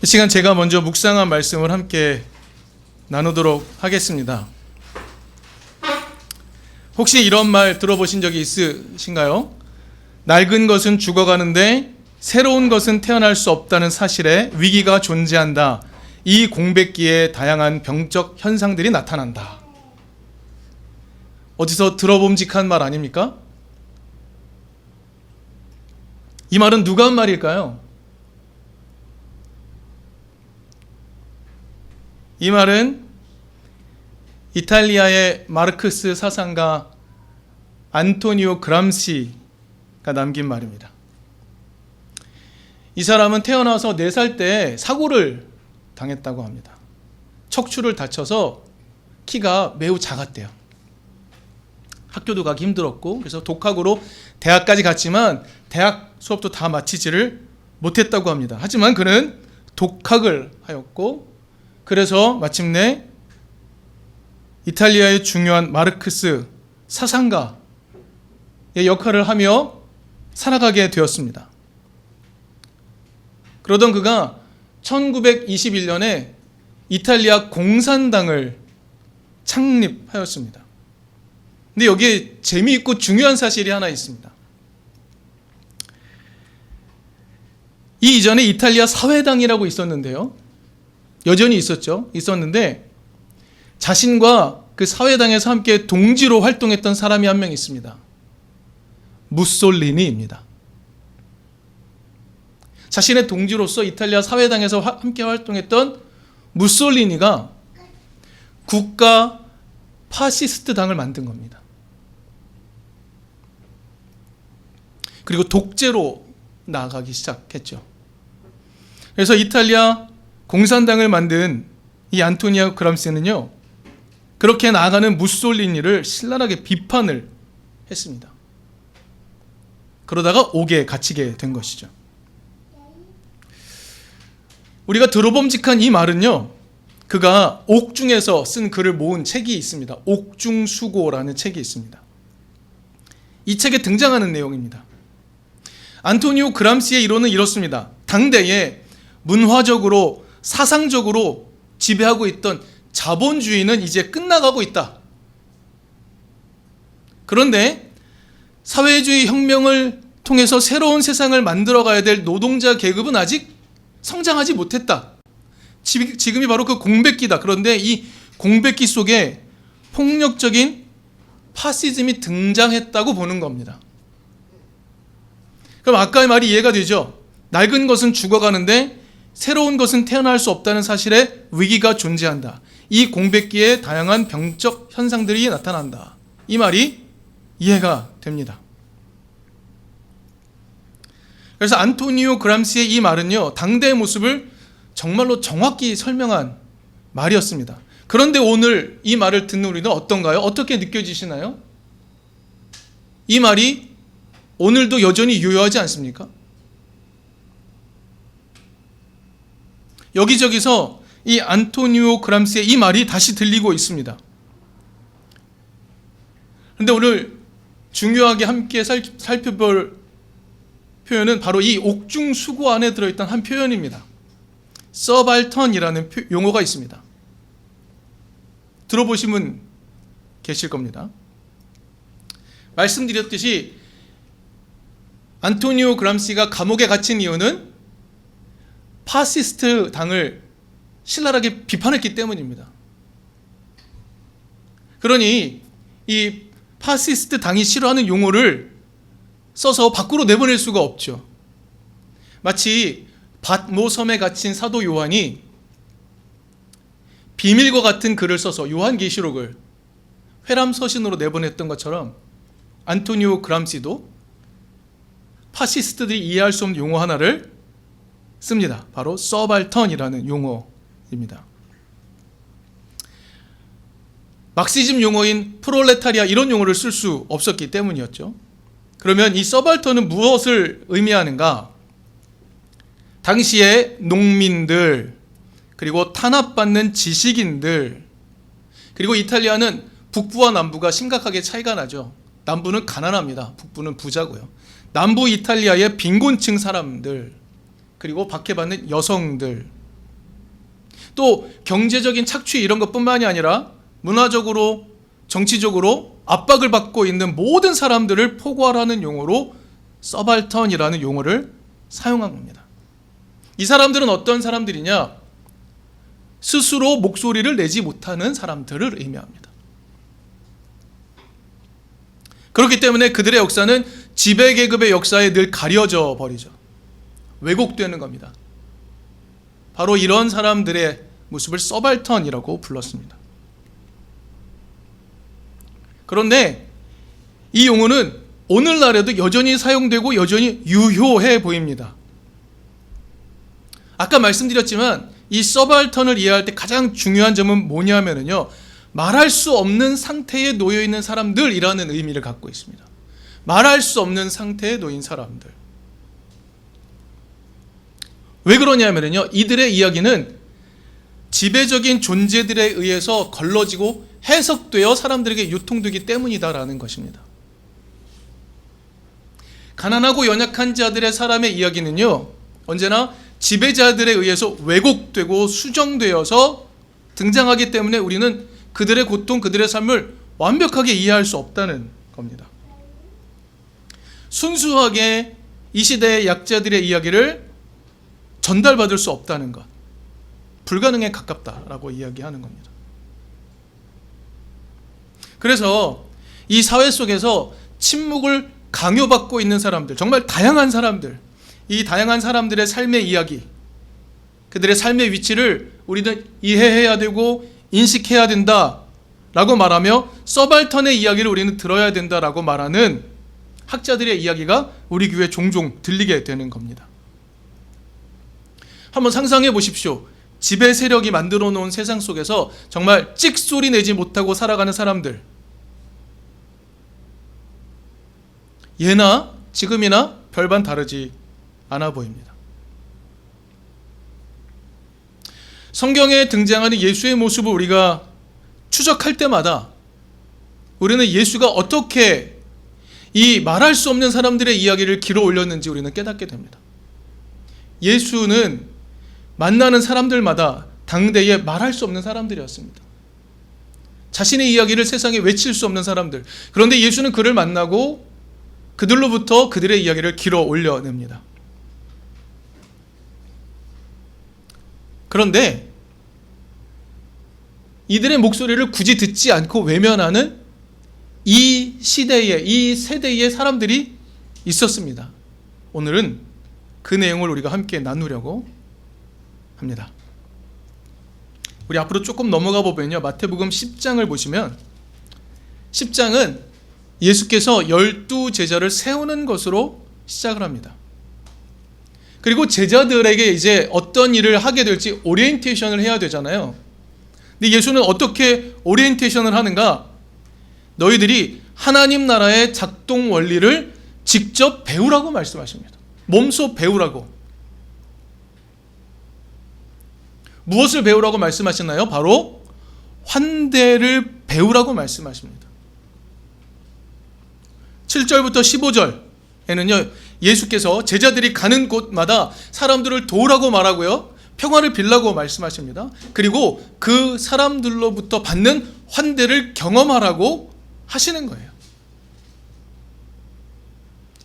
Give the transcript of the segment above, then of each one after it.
이 시간 제가 먼저 묵상한 말씀을 함께 나누도록 하겠습니다. 혹시 이런 말 들어보신 적이 있으신가요? 낡은 것은 죽어가는데 새로운 것은 태어날 수 없다는 사실에 위기가 존재한다. 이 공백기에 다양한 병적 현상들이 나타난다. 어디서 들어봄직한 말 아닙니까? 이 말은 누가 한 말일까요? 이 말은 이탈리아의 마르크스 사상가 안토니오 그람시가 남긴 말입니다. 이 사람은 태어나서 4살 때 사고를 당했다고 합니다. 척추를 다쳐서 키가 매우 작았대요. 학교도 가기 힘들었고, 그래서 독학으로 대학까지 갔지만 대학 수업도 다 마치지를 못했다고 합니다. 하지만 그는 독학을 하였고, 그래서 마침내 이탈리아의 중요한 마르크스 사상가의 역할을 하며 살아가게 되었습니다. 그러던 그가 1921년에 이탈리아 공산당을 창립하였습니다. 근데 여기에 재미있고 중요한 사실이 하나 있습니다. 이 이전에 이탈리아 사회당이라고 있었는데요. 여전히 있었는데 자신과 그 사회당에서 함께 동지로 활동했던 사람이 한 명 있습니다. 무솔리니입니다. 자신의 동지로서 이탈리아 사회당에서 함께 활동했던 무솔리니가 국가 파시스트 당을 만든 겁니다. 그리고 독재로 나아가기 시작했죠. 그래서 이탈리아 공산당을 만든 이 안토니오 그람시는요, 그렇게 나아가는 무솔리니를 신랄하게 비판을 했습니다. 그러다가 옥에 갇히게 된 것이죠. 우리가 들어봄직한 이 말은요, 그가 옥중에서 쓴 글을 모은 책이 있습니다. 옥중수고라는 책이 있습니다. 이 책에 등장하는 내용입니다. 안토니오 그람시의 이론은 이렇습니다. 당대에 문화적으로 사상적으로 지배하고 있던 자본주의는 이제 끝나가고 있다. 그런데 사회주의 혁명을 통해서 새로운 세상을 만들어가야 될 노동자 계급은 아직 성장하지 못했다. 지금이 바로 그 공백기다. 그런데 이 공백기 속에 폭력적인 파시즘이 등장했다고 보는 겁니다. 그럼 아까의 말이 이해가 되죠? 낡은 것은 죽어가는데 새로운 것은 태어날 수 없다는 사실에 위기가 존재한다. 이 공백기에 다양한 병적 현상들이 나타난다. 이 말이 이해가 됩니다. 그래서 안토니오 그람시의 이 말은요, 당대의 모습을 정말로 정확히 설명한 말이었습니다. 그런데 오늘 이 말을 듣는 우리는 어떤가요? 어떻게 느껴지시나요? 이 말이 오늘도 여전히 유효하지 않습니까? 여기저기서 이 안토니오 그람시의 이 말이 다시 들리고 있습니다. 그런데 오늘 중요하게 함께 살펴볼 표현은 바로 이 옥중수고 안에 들어있던 한 표현입니다. 서발턴이라는 용어가 있습니다. 들어보신 분 계실 겁니다. 말씀드렸듯이 안토니오 그람시가 감옥에 갇힌 이유는 파시스트 당을 신랄하게 비판했기 때문입니다. 그러니 이 파시스트 당이 싫어하는 용어를 써서 밖으로 내보낼 수가 없죠. 마치 밧모 섬에 갇힌 사도 요한이 비밀과 같은 글을 써서 요한계시록을 회람서신으로 내보냈던 것처럼 안토니오 그람시도 파시스트들이 이해할 수 없는 용어 하나를 씁니다. 바로 서발턴이라는 용어입니다. 막시즘 용어인 프롤레타리아 이런 용어를 쓸 수 없었기 때문이었죠. 그러면 이 서발턴은 무엇을 의미하는가? 당시의 농민들, 그리고 탄압받는 지식인들, 그리고 이탈리아는 북부와 남부가 심각하게 차이가 나죠. 남부는 가난합니다. 북부는 부자고요. 남부 이탈리아의 빈곤층 사람들, 그리고 박해받는 여성들, 또 경제적인 착취 이런 것뿐만이 아니라 문화적으로, 정치적으로 압박을 받고 있는 모든 사람들을 포괄하는 용어로 서발턴이라는 용어를 사용한 겁니다. 이 사람들은 어떤 사람들이냐? 스스로 목소리를 내지 못하는 사람들을 의미합니다. 그렇기 때문에 그들의 역사는 지배계급의 역사에 늘 가려져 버리죠. 왜곡되는 겁니다. 바로 이런 사람들의 모습을 서발턴이라고 불렀습니다. 그런데 이 용어는 오늘날에도 여전히 사용되고 여전히 유효해 보입니다. 아까 말씀드렸지만 이 서발턴을 이해할 때 가장 중요한 점은 뭐냐면요, 말할 수 없는 상태에 놓여 있는 사람들이라는 의미를 갖고 있습니다. 말할 수 없는 상태에 놓인 사람들. 왜 그러냐면요, 이들의 이야기는 지배적인 존재들에 의해서 걸러지고 해석되어 사람들에게 유통되기 때문이다라는 것입니다. 가난하고 연약한 자들의 사람의 이야기는요, 언제나 지배자들에 의해서 왜곡되고 수정되어서 등장하기 때문에 우리는 그들의 고통, 그들의 삶을 완벽하게 이해할 수 없다는 겁니다. 순수하게 이 시대의 약자들의 이야기를 전달받을 수 없다는 것, 불가능에 가깝다라고 이야기하는 겁니다. 그래서 이 사회 속에서 침묵을 강요받고 있는 사람들, 정말 다양한 사람들, 이 다양한 사람들의 삶의 이야기, 그들의 삶의 위치를 우리는 이해해야 되고 인식해야 된다라고 말하며 서발턴의 이야기를 우리는 들어야 된다라고 말하는 학자들의 이야기가 우리 교회에 종종 들리게 되는 겁니다. 한번 상상해 보십시오. 지배 세력이 만들어 놓은 세상 속에서 정말 찍소리 내지 못하고 살아가는 사람들, 예나 지금이나 별반 다르지 않아 보입니다. 성경에 등장하는 예수의 모습을 우리가 추적할 때마다 우리는 예수가 어떻게 이 말할 수 없는 사람들의 이야기를 길어 올렸는지 우리는 깨닫게 됩니다. 예수는 만나는 사람들마다 당대에 말할 수 없는 사람들이었습니다. 자신의 이야기를 세상에 외칠 수 없는 사람들. 그런데 예수는 그를 만나고 그들로부터 그들의 이야기를 길어 올려냅니다. 그런데 이들의 목소리를 굳이 듣지 않고 외면하는 이 시대의, 이 세대의 사람들이 있었습니다. 오늘은 그 내용을 우리가 함께 나누려고 합니다. 우리 앞으로 조금 넘어가 보면요, 마태복음 10장을 보시면 10장은 예수께서 12제자를 세우는 것으로 시작을 합니다. 그리고 제자들에게 이제 어떤 일을 하게 될지 오리엔테이션을 해야 되잖아요. 근데 예수는 어떻게 오리엔테이션을 하는가? 너희들이 하나님 나라의 작동 원리를 직접 배우라고 말씀하십니다. 몸소 배우라고. 무엇을 배우라고 말씀하시나요? 바로 환대를 배우라고 말씀하십니다. 7절부터 15절에는요, 예수께서 제자들이 가는 곳마다 사람들을 도우라고 말하고요, 평화를 빌라고 말씀하십니다. 그리고 그 사람들로부터 받는 환대를 경험하라고 하시는 거예요.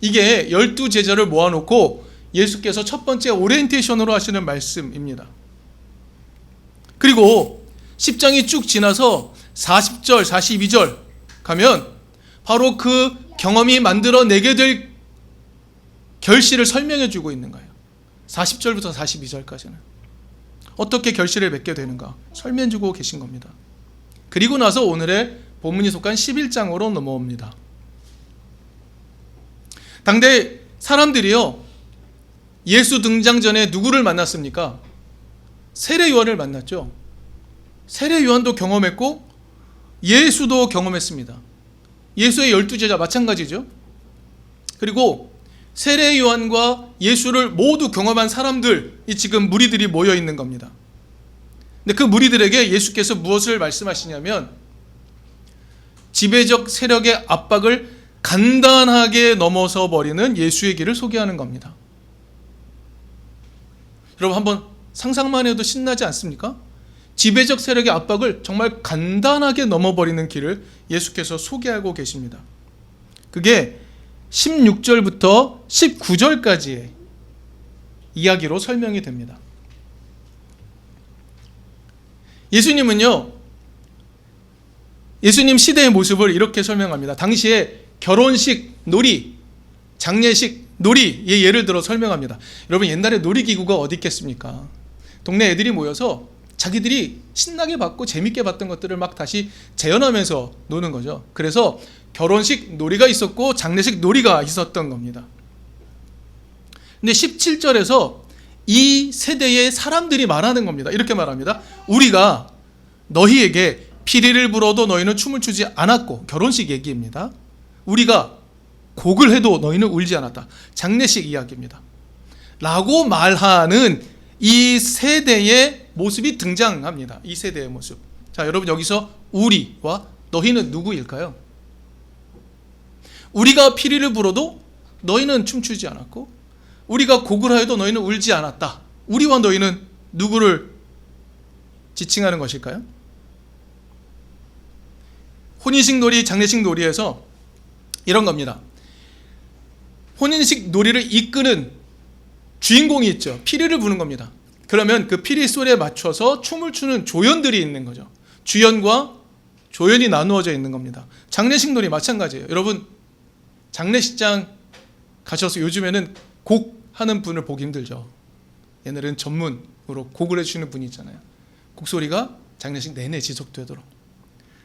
이게 12제자를 모아놓고 예수께서 첫 번째 오리엔테이션으로 하시는 말씀입니다. 그리고 10장이 쭉 지나서 40절, 42절 가면 바로 그 경험이 만들어내게 될 결실을 설명해 주고 있는 거예요. 40절부터 42절까지는 어떻게 결실을 맺게 되는가 설명해 주고 계신 겁니다. 그리고 나서 오늘의 본문이 속한 11장으로 넘어옵니다. 당대 사람들이요, 예수 등장 전에 누구를 만났습니까? 세례 요한을 만났죠. 세례 요한도 경험했고 예수도 경험했습니다. 예수의 12제자 마찬가지죠. 그리고 세례 요한과 예수를 모두 경험한 사람들이 지금 무리들이 모여 있는 겁니다. 근데 그 무리들에게 예수께서 무엇을 말씀하시냐면 지배적 세력의 압박을 간단하게 넘어서 버리는 예수의 길을 소개하는 겁니다. 여러분 한번 상상만 해도 신나지 않습니까? 지배적 세력의 압박을 정말 간단하게 넘어버리는 길을 예수께서 소개하고 계십니다. 그게 16절부터 19절까지의 이야기로 설명이 됩니다. 예수님은요, 예수님 시대의 모습을 이렇게 설명합니다. 당시에 결혼식 놀이, 장례식 놀이의 예를 들어 설명합니다. 여러분, 옛날에 놀이기구가 어디 있겠습니까? 동네 애들이 모여서 자기들이 신나게 봤고 재밌게 봤던 것들을 막 다시 재현하면서 노는 거죠. 그래서 결혼식 놀이가 있었고 장례식 놀이가 있었던 겁니다. 근데 17절에서 이 세대의 사람들이 말하는 겁니다. 이렇게 말합니다. 우리가 너희에게 피리를 불어도 너희는 춤을 추지 않았고, 결혼식 얘기입니다. 우리가 곡을 해도 너희는 울지 않았다. 장례식 이야기입니다. 라고 말하는 이 세대의 모습이 등장합니다. 이 세대의 모습. 자, 여러분, 여기서 우리와 너희는 누구일까요? 우리가 피리를 불어도 너희는 춤추지 않았고, 우리가 곡을 하여도 너희는 울지 않았다. 우리와 너희는 누구를 지칭하는 것일까요? 혼인식 놀이, 장례식 놀이에서 이런 겁니다. 혼인식 놀이를 이끄는 주인공이 있죠. 피리를 부는 겁니다. 그러면 그 피리 소리에 맞춰서 춤을 추는 조연들이 있는 거죠. 주연과 조연이 나누어져 있는 겁니다. 장례식 놀이 마찬가지예요. 여러분, 장례식장 가셔서 요즘에는 곡 하는 분을 보기 힘들죠. 옛날에는 전문으로 곡을 해주시는 분이 있잖아요. 곡소리가 장례식 내내 지속되도록.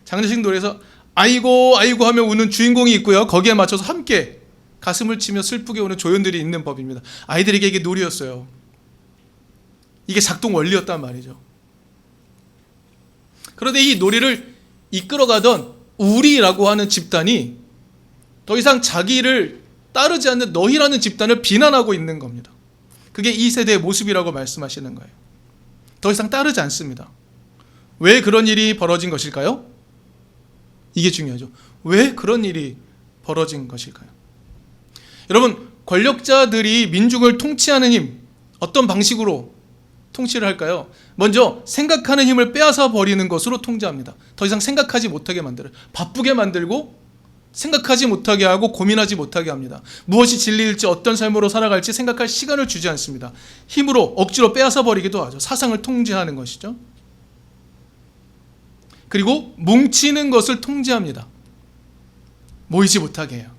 장례식 놀이에서 아이고 아이고 하며 우는 주인공이 있고요. 거기에 맞춰서 함께 가슴을 치며 슬프게 우는 조연들이 있는 법입니다. 아이들에게 이게 놀이였어요. 이게 작동 원리였단 말이죠. 그런데 이 놀이를 이끌어가던 우리라고 하는 집단이 더 이상 자기를 따르지 않는 너희라는 집단을 비난하고 있는 겁니다. 그게 이 세대의 모습이라고 말씀하시는 거예요. 더 이상 따르지 않습니다. 왜 그런 일이 벌어진 것일까요? 이게 중요하죠. 왜 그런 일이 벌어진 것일까요? 여러분, 권력자들이 민중을 통치하는 힘, 어떤 방식으로 통치를 할까요? 먼저 생각하는 힘을 빼앗아 버리는 것으로 통제합니다. 더 이상 생각하지 못하게 만들어요. 바쁘게 만들고 생각하지 못하게 하고 고민하지 못하게 합니다. 무엇이 진리일지, 어떤 삶으로 살아갈지 생각할 시간을 주지 않습니다. 힘으로 억지로 빼앗아 버리기도 하죠. 사상을 통제하는 것이죠. 그리고 뭉치는 것을 통제합니다. 모이지 못하게 해요.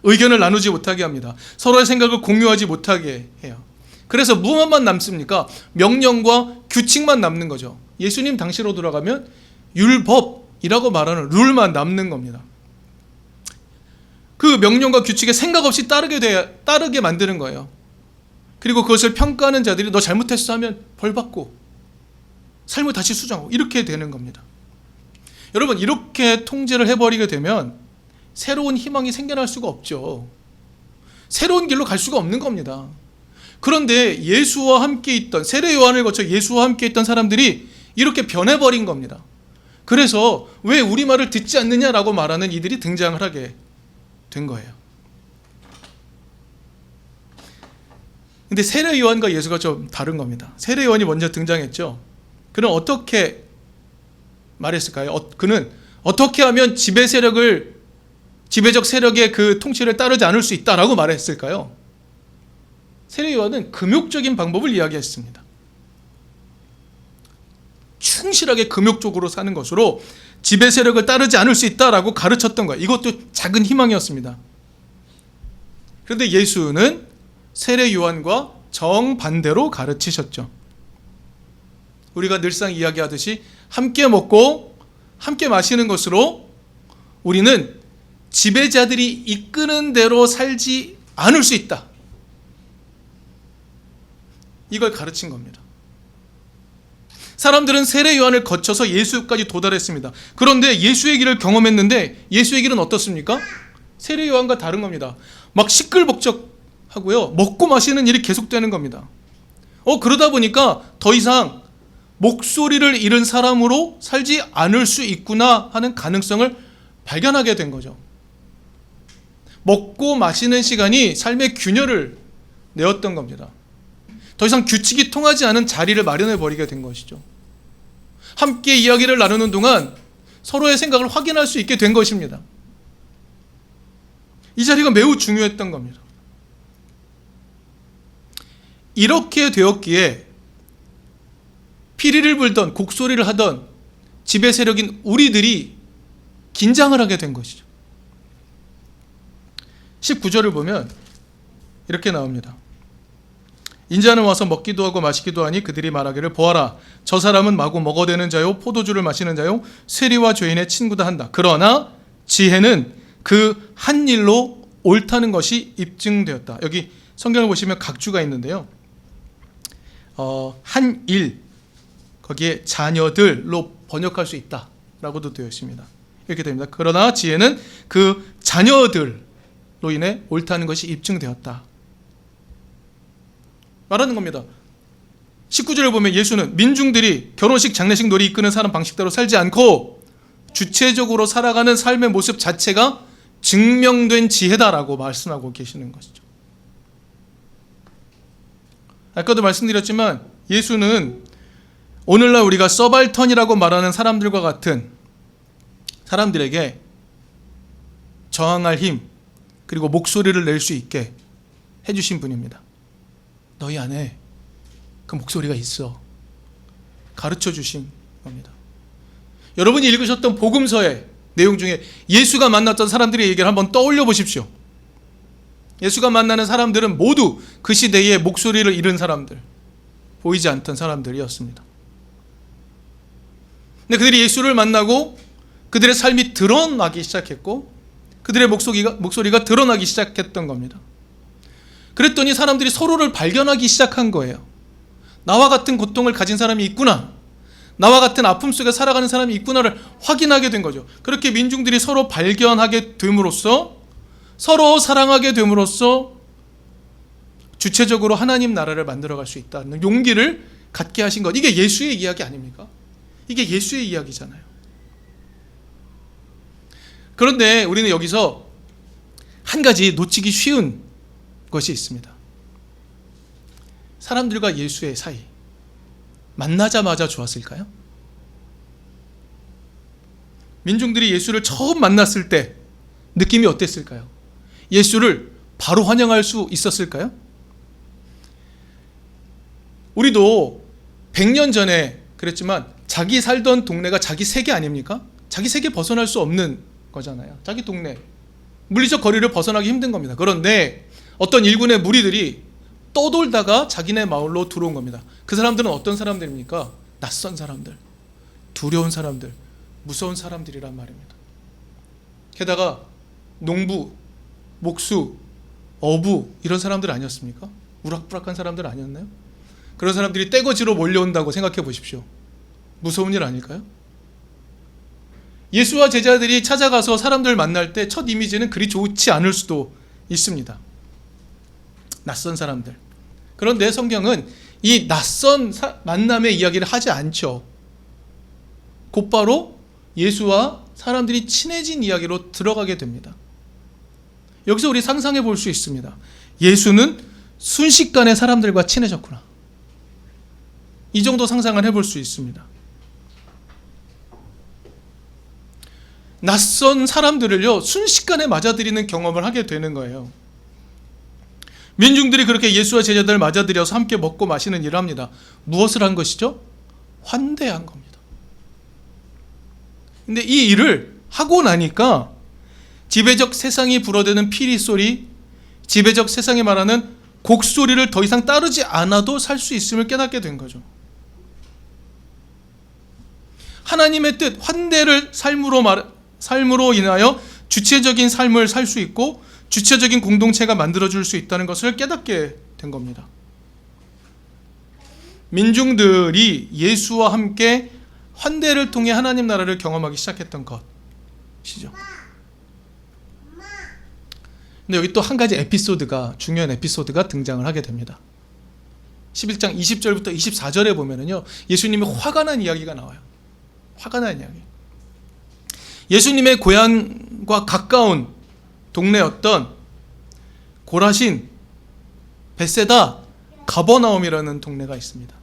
의견을 나누지 못하게 합니다. 서로의 생각을 공유하지 못하게 해요. 그래서 무엇만 남습니까? 명령과 규칙만 남는 거죠. 예수님 당시로 돌아가면 율법이라고 말하는 룰만 남는 겁니다. 그 명령과 규칙에 생각 없이 따르게 만드는 거예요. 그리고 그것을 평가하는 자들이 너 잘못했어 하면 벌받고 삶을 다시 수정하고 이렇게 되는 겁니다. 여러분, 이렇게 통제를 해버리게 되면 새로운 희망이 생겨날 수가 없죠. 새로운 길로 갈 수가 없는 겁니다. 그런데 예수와 함께 있던, 세례 요한을 거쳐 예수와 함께 있던 사람들이 이렇게 변해버린 겁니다. 그래서 왜 우리 말을 듣지 않느냐라고 말하는 이들이 등장을 하게 된 거예요. 근데 세례 요한과 예수가 좀 다른 겁니다. 세례 요한이 먼저 등장했죠. 그는 어떻게 말했을까요? 그는 어떻게 하면 지배적 세력의 그 통치를 따르지 않을 수 있다라고 말했을까요? 세례 요한은 금욕적인 방법을 이야기했습니다. 충실하게 금욕적으로 사는 것으로 지배 세력을 따르지 않을 수 있다라고 가르쳤던 거예요. 이것도 작은 희망이었습니다. 그런데 예수는 세례 요한과 정반대로 가르치셨죠. 우리가 늘상 이야기하듯이 함께 먹고 함께 마시는 것으로 우리는 지배자들이 이끄는 대로 살지 않을 수 있다. 이걸 가르친 겁니다. 사람들은 세례 요한을 거쳐서 예수까지 도달했습니다. 그런데 예수의 길을 경험했는데 예수의 길은 어떻습니까? 세례 요한과 다른 겁니다. 막 시끌벅적하고요, 먹고 마시는 일이 계속되는 겁니다. 그러다 보니까 더 이상 목소리를 잃은 사람으로 살지 않을 수 있구나 하는 가능성을 발견하게 된 거죠. 먹고 마시는 시간이 삶의 균열을 내었던 겁니다. 더 이상 규칙이 통하지 않은 자리를 마련해 버리게 된 것이죠. 함께 이야기를 나누는 동안 서로의 생각을 확인할 수 있게 된 것입니다. 이 자리가 매우 중요했던 겁니다. 이렇게 되었기에 피리를 불던 곡소리를 하던 지배 세력인 우리들이 긴장을 하게 된 것이죠. 19절을 보면 이렇게 나옵니다. 인자는 와서 먹기도 하고 마시기도 하니 그들이 말하기를 보아라, 저 사람은 마구 먹어대는 자요 포도주를 마시는 자요 세리와 죄인의 친구다 한다. 그러나 지혜는 그 한 일로 옳다는 것이 입증되었다. 여기 성경을 보시면 각주가 있는데요, 한 일, 거기에 자녀들로 번역할 수 있다라고도 되어 있습니다. 이렇게 됩니다. 그러나 지혜는 그 자녀들로 인해 옳다는 것이 입증되었다 말하는 겁니다. 19절을 보면 예수는 민중들이 결혼식, 장례식, 놀이 이끄는 사람 방식대로 살지 않고 주체적으로 살아가는 삶의 모습 자체가 증명된 지혜다라고 말씀하고 계시는 것이죠. 아까도 말씀드렸지만 예수는 오늘날 우리가 서발턴이라고 말하는 사람들과 같은 사람들에게 저항할 힘, 그리고 목소리를 낼 수 있게 해주신 분입니다. 너희 안에 그 목소리가 있어, 가르쳐 주신 겁니다. 여러분이 읽으셨던 복음서의 내용 중에 예수가 만났던 사람들의 얘기를 한번 떠올려 보십시오. 예수가 만나는 사람들은 모두 그 시대에 목소리를 잃은 사람들, 보이지 않던 사람들이었습니다. 근데 그들이 예수를 만나고 그들의 삶이 드러나기 시작했고 그들의 목소리가 드러나기 시작했던 겁니다. 그랬더니 사람들이 서로를 발견하기 시작한 거예요. 나와 같은 고통을 가진 사람이 있구나, 나와 같은 아픔 속에 살아가는 사람이 있구나를 확인하게 된 거죠. 그렇게 민중들이 서로 발견하게 됨으로써, 서로 사랑하게 됨으로써 주체적으로 하나님 나라를 만들어갈 수 있다는 용기를 갖게 하신 것. 이게 예수의 이야기 아닙니까? 이게 예수의 이야기잖아요. 그런데 우리는 여기서 한 가지 놓치기 쉬운 것이 있습니다. 사람들과 예수의 사이, 만나자마자 좋았을까요? 민중들이 예수를 처음 만났을 때 느낌이 어땠을까요? 예수를 바로 환영할 수 있었을까요? 우리도 100년 전에 그랬지만 자기 살던 동네가 자기 세계 아닙니까? 자기 세계 벗어날 수 없는 거잖아요. 자기 동네, 물리적 거리를 벗어나기 힘든 겁니다. 그런데 어떤 일군의 무리들이 떠돌다가 자기네 마을로 들어온 겁니다. 그 사람들은 어떤 사람들입니까? 낯선 사람들, 두려운 사람들, 무서운 사람들이란 말입니다. 게다가 농부, 목수, 어부 이런 사람들 아니었습니까? 우락부락한 사람들 아니었나요? 그런 사람들이 떼거지로 몰려온다고 생각해 보십시오. 무서운 일 아닐까요? 예수와 제자들이 찾아가서 사람들 만날 때 첫 이미지는 그리 좋지 않을 수도 있습니다. 낯선 사람들. 그런데 성경은 이 낯선 만남의 이야기를 하지 않죠. 곧바로 예수와 사람들이 친해진 이야기로 들어가게 됩니다. 여기서 우리 상상해 볼 수 있습니다. 예수는 순식간에 사람들과 친해졌구나. 이 정도 상상을 해볼 수 있습니다. 낯선 사람들을요, 순식간에 맞아들이는 경험을 하게 되는 거예요. 민중들이 그렇게 예수와 제자들을 맞아들여서 함께 먹고 마시는 일을 합니다. 무엇을 한 것이죠? 환대한 겁니다. 근데 이 일을 하고 나니까 지배적 세상이 불어대는 피리 소리, 지배적 세상이 말하는 곡소리를 더 이상 따르지 않아도 살 수 있음을 깨닫게 된 거죠. 하나님의 뜻, 환대를 삶으로 인하여 주체적인 삶을 살 수 있고 주체적인 공동체가 만들어줄 수 있다는 것을 깨닫게 된 겁니다. 민중들이 예수와 함께 환대를 통해 하나님 나라를 경험하기 시작했던 것이죠. 근데 여기 또 한 가지 중요한 에피소드가 등장을 하게 됩니다. 11장 20절부터 24절에 보면은요, 예수님이 화가 난 이야기가 나와요. 화가 난 이야기. 예수님의 고향과 가까운 동네였던 고라신, 벳세다, 가버나움이라는 동네가 있습니다.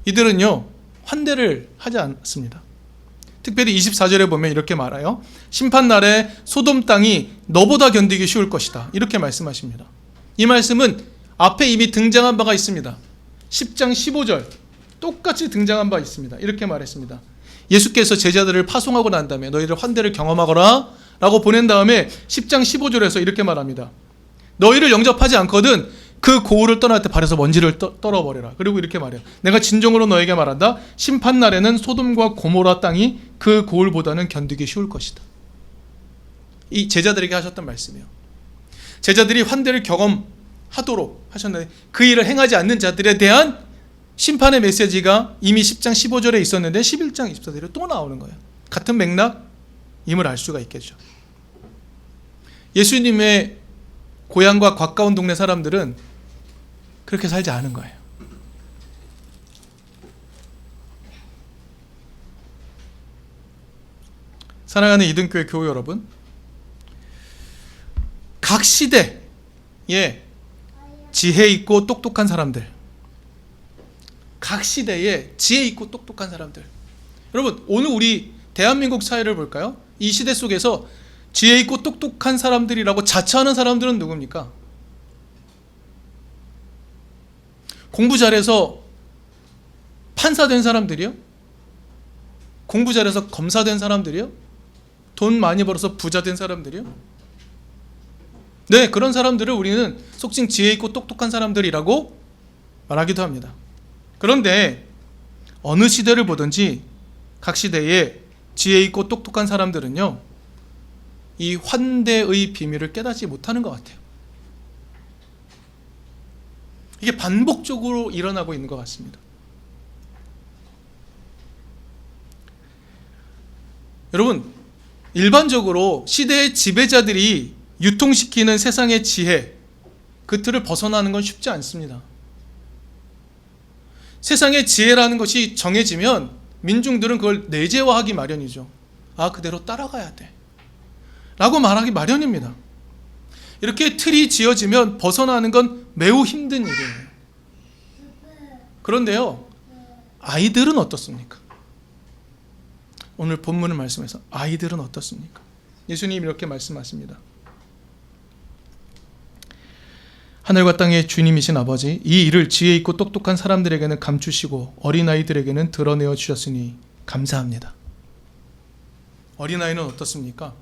이들은요, 환대를 하지 않습니다. 특별히 24절에 보면 이렇게 말해요. 심판날에 소돔 땅이 너보다 견디기 쉬울 것이다. 이렇게 말씀하십니다. 이 말씀은 앞에 이미 등장한 바가 있습니다. 10장 15절 똑같이 등장한 바 있습니다. 이렇게 말했습니다. 예수께서 제자들을 파송하고 난 다음에 너희들 환대를 경험하거라 라고 보낸 다음에 10장 15절에서 이렇게 말합니다. 너희를 영접하지 않거든 그 고울을 떠날 때 발에서 먼지를 떨어버려라. 그리고 이렇게 말해요. 내가 진정으로 너에게 말한다. 심판날에는 소돔과 고모라 땅이 그 고울보다는 견디기 쉬울 것이다. 이 제자들에게 하셨던 말씀이에요. 제자들이 환대를 경험하도록 하셨는데 그 일을 행하지 않는 자들에 대한 심판의 메시지가 이미 10장 15절에 있었는데 11장 24절에 또 나오는 거예요. 같은 맥락임을 알 수가 있겠죠. 예수님의 고향과 가까운 동네 사람들은 그렇게 살지 않은 거예요. 사랑하는 이등교회 교우 여러분, 각 시대에 지혜 있고 똑똑한 사람들, 각 시대에 지혜 있고 똑똑한 사람들. 여러분, 오늘 우리 대한민국 사회를 볼까요? 이 시대 속에서 지혜 있고 똑똑한 사람들이라고 자처하는 사람들은 누굽니까? 공부 잘해서 판사 된 사람들이요? 공부 잘해서 검사 된 사람들이요? 돈 많이 벌어서 부자 된 사람들이요? 네, 그런 사람들을 우리는 속칭 지혜 있고 똑똑한 사람들이라고 말하기도 합니다. 그런데 어느 시대를 보든지 각 시대에 지혜 있고 똑똑한 사람들은요, 이 환대의 비밀을 깨닫지 못하는 것 같아요. 이게 반복적으로 일어나고 있는 것 같습니다. 여러분, 일반적으로 시대의 지배자들이 유통시키는 세상의 지혜, 그 틀을 벗어나는 건 쉽지 않습니다. 세상의 지혜라는 것이 정해지면 민중들은 그걸 내재화하기 마련이죠. 아, 그대로 따라가야 돼 라고 말하기 마련입니다. 이렇게 틀이 지어지면 벗어나는 건 매우 힘든 일이에요. 그런데요, 아이들은 어떻습니까? 오늘 본문을 말씀해서 아이들은 어떻습니까? 예수님 이렇게 말씀하십니다. 하늘과 땅의 주님이신 아버지, 이 일을 지혜 있고 똑똑한 사람들에게는 감추시고 어린아이들에게는 드러내어 주셨으니 감사합니다. 어린아이는 어떻습니까?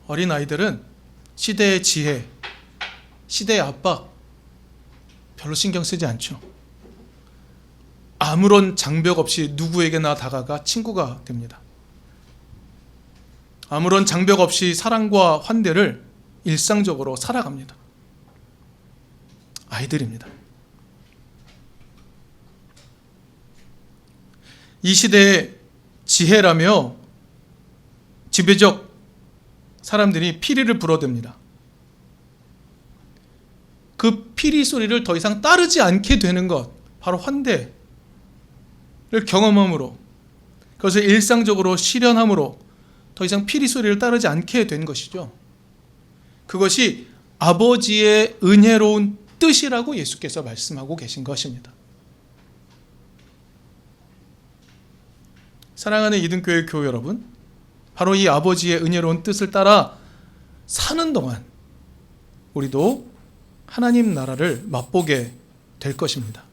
어린아이들은 시대의 지혜, 시대의 압박 별로 신경 쓰지 않죠. 아무런 장벽 없이 누구에게나 다가가 친구가 됩니다. 아무런 장벽 없이 사랑과 환대를 일상적으로 살아갑니다. 아이들입니다. 이 시대의 지혜라며 지배적 사람들이 피리를 불어댑니다. 그 피리 소리를 더 이상 따르지 않게 되는 것, 바로 환대를 경험함으로, 그것을 일상적으로 실현함으로 더 이상 피리 소리를 따르지 않게 된 것이죠. 그것이 아버지의 은혜로운 뜻이라고 예수께서 말씀하고 계신 것입니다. 사랑하는 이등교회 교우 여러분, 바로 이 아버지의 은혜로운 뜻을 따라 사는 동안 우리도 하나님 나라를 맛보게 될 것입니다.